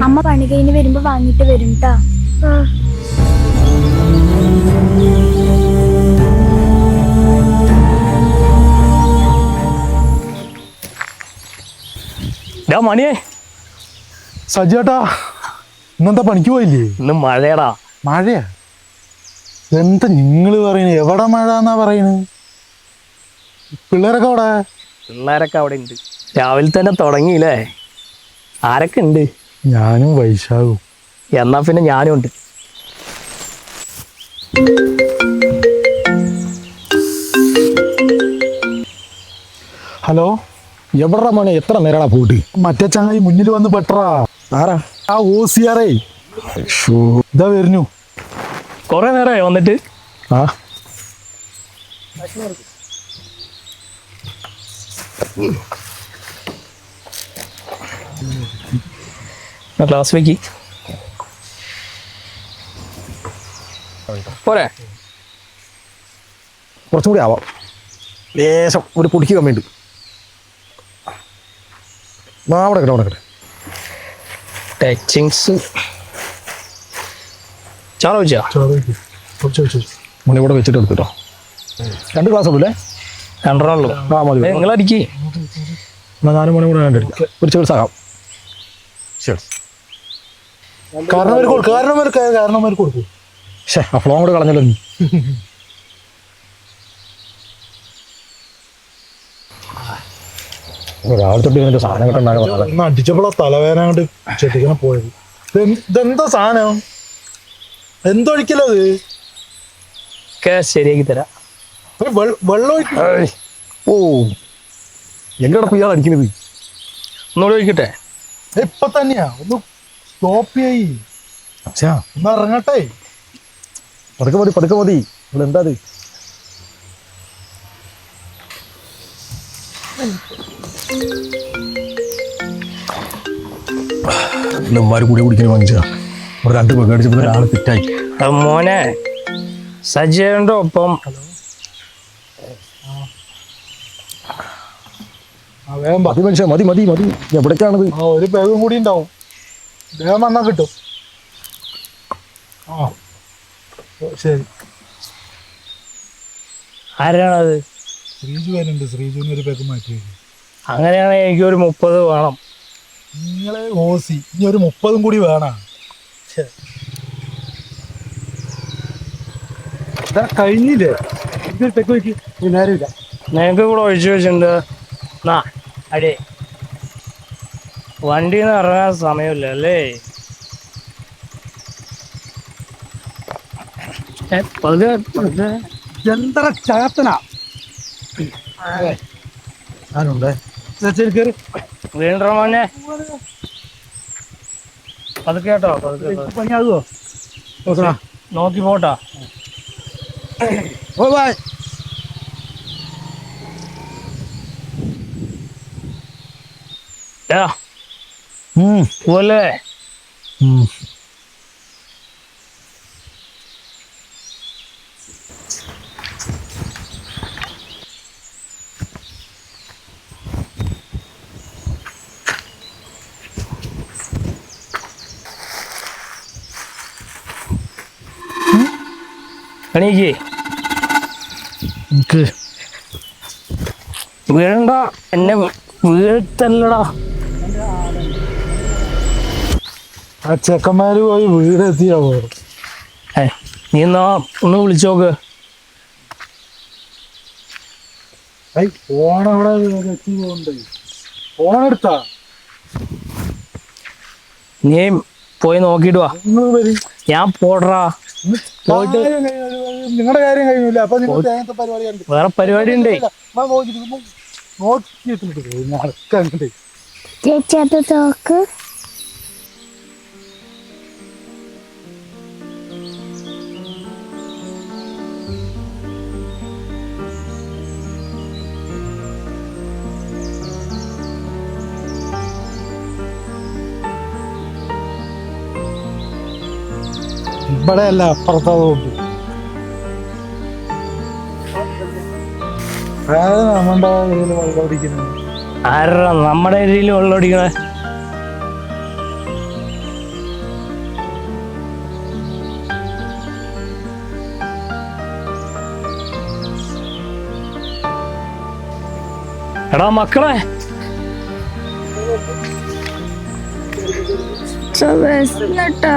അമ്മ പണി കഴിഞ്ഞ് വരുമ്പോ വാങ്ങിട്ട് വരും ട്ടാ. മണിയേ സജിയേട്ടാ, ഇന്നെന്താ പണിക്ക് പോയില്ലേ? ഇന്ന് മഴയടാ. മഴയാ? എന്താ നിങ്ങള് പറയുന്നത്? എവിടെ മഴ എന്നാ പറയുന്നത്? പിള്ളേരൊക്കെ അവിടെ? പിള്ളേരൊക്കെ അവിടെ ഉണ്ട്. രാവിലെ തന്നെ തുടങ്ങിയില്ലേ? ആരൊക്കെ ഉണ്ട്? ഞാനും വൈശാഖും. എന്നാ പിന്നെ ഞാനും ഉണ്ട്. ഹലോ, എവിടാ മോനെ? എത്ര നേരടാ പോയിട്ട്? മറ്റേ ചങ്ങായി മുന്നിൽ വന്ന് പെട്ടറാ. ആരാ? ആ ഓസിയാറേ ഇതാ വരുന്നു. കുറെ നേരമായി വന്നിട്ട്. ആ ക്ലാസ് വെക്ക് പോരെ. കുറച്ചും കൂടി ആവാം. ലേശം ഒരു പൊടിക്ക് കമ്മിയുണ്ട്. അവിടെ കിട്ടെ, അവിടെ കിട്ടെ. ടച്ചിങ്സ് ചാറോ വെച്ചാ മോനെ ഇവിടെ വെച്ചിട്ട് എടുത്തിട്ടോ. 2 ക്ലാസ് ഉള്ളൂ അല്ലേ? രണ്ടെണ്ണുള്ളൂ. ആ മതി. നിങ്ങളടിക്ക്. എന്നാൽ ഞാനും മോനെ കൂടെ കണ്ടെടുക്കാം. ഒരു ചികിത്സാകാം. ശരി. കാരണവന്മാർക്ക് കൊടുക്കും. ആ ഫ്ലോ കൂടെ കളഞ്ഞല്ലോ നീ. രാവിലെ തൊട്ട് ഇതിന്റെ സാധനം കിട്ടുണ്ടാകും. അടിച്ചപ്പോഴാ തലവേദന കൊണ്ട് ചെട്ടിക്കണം പോയത്. ഇതെന്താ സാധനം? എന്തൊഴിക്കലത്? ശരിയാക്കി തരാം. വെള്ളം ഒഴിക്കും. ഓ, എങ്ങനെയാണ് ഇയാൾ അടിക്കുന്നത്? ഒന്നുകൂടെ ഒഴിക്കട്ടെ? ഇപ്പൊ തന്നെയാ. ഒന്ന് സ്റ്റോപ്പ് ചെയ്യ്. ഒന്ന് ഇറങ്ങട്ടെ. പതുക്കെ മതി, പതുക്കെ മതി. ഇവിടെ എന്താ അത്? ഉമ്മാര് കൂടി കുടിക്കാൻ വാങ്ങിച്ചാ. ഒരു 2 പേർക്ക് അടിച്ചപ്പോൾ ഒരാൾ ഫിറ്റായി. മോനെ, സജയന്റെ ഒപ്പം മതി മനുഷ്യ, മതി മതി മതി. എവിടേക്കാണത്? ഒരു ബാഗും കൂടി ഉണ്ടാവും. വേഗം വന്നാ കിട്ടും. ആ ശരി. ആരാണത്? ശ്രീജു വരുന്നുണ്ട്. ശ്രീജുവിന് ഒരു ബാഗ് മാറ്റി. അങ്ങനെയാണെങ്കിൽ എനിക്ക് ഒരു 30 വേണം. നിങ്ങളെ ഓസി ഇനി ഒരു 30 കൂടി വേണം. കഴിഞ്ഞില്ലേ? നേരമില്ല. നിനക്ക് കൂടെ ഒഴിച്ചു വെച്ചിട്ടുണ്ട്. അടേ, വണ്ടിയിൽ നിന്ന് ഇറങ്ങാൻ സമയമില്ല അല്ലേ? എന്താ ചാത്തനാ? വീണ്ട മോനെ, പതുക്കെ കേട്ടോ. പണിയാകുമോ? നോക്കി പോട്ടാ. പോലെ എണീക്ക്. വീഴണ്ട, എന്നെ വീഴ്ത്തല്ലടാ. ആ ചെക്കന്മാര് പോയി വീടെത്തിയാവോ? നീ എന്നാ ഒന്ന് വിളിച്ചോക്ക്. ഫോണവിടെ എത്തി പോകണ്ടേ? ഫോണെടുത്താ? നീ പോയി നോക്കിട്ട് വാ. ഞാൻ പോടറാ. പോയിട്ട് നിങ്ങളുടെ കാര്യം കഴിയൂല. അപ്പൊ നിങ്ങൾ തേങ്ങത്തെ പരിപാടി വേറെ പരിപാടി ഉണ്ടേ. നോക്കിയിട്ട് നടക്കണ്ടേ? ചേച്ചി അത് തോക്ക്. ഇവിടെ അല്ല, അപ്പുറത്താ തോക്ക്. ആരാ നമ്മുടെ ഏരിയയിൽ വെള്ളം അടിക്കണേ? എടാ മക്കളെ, വിശന്നിട്ടാ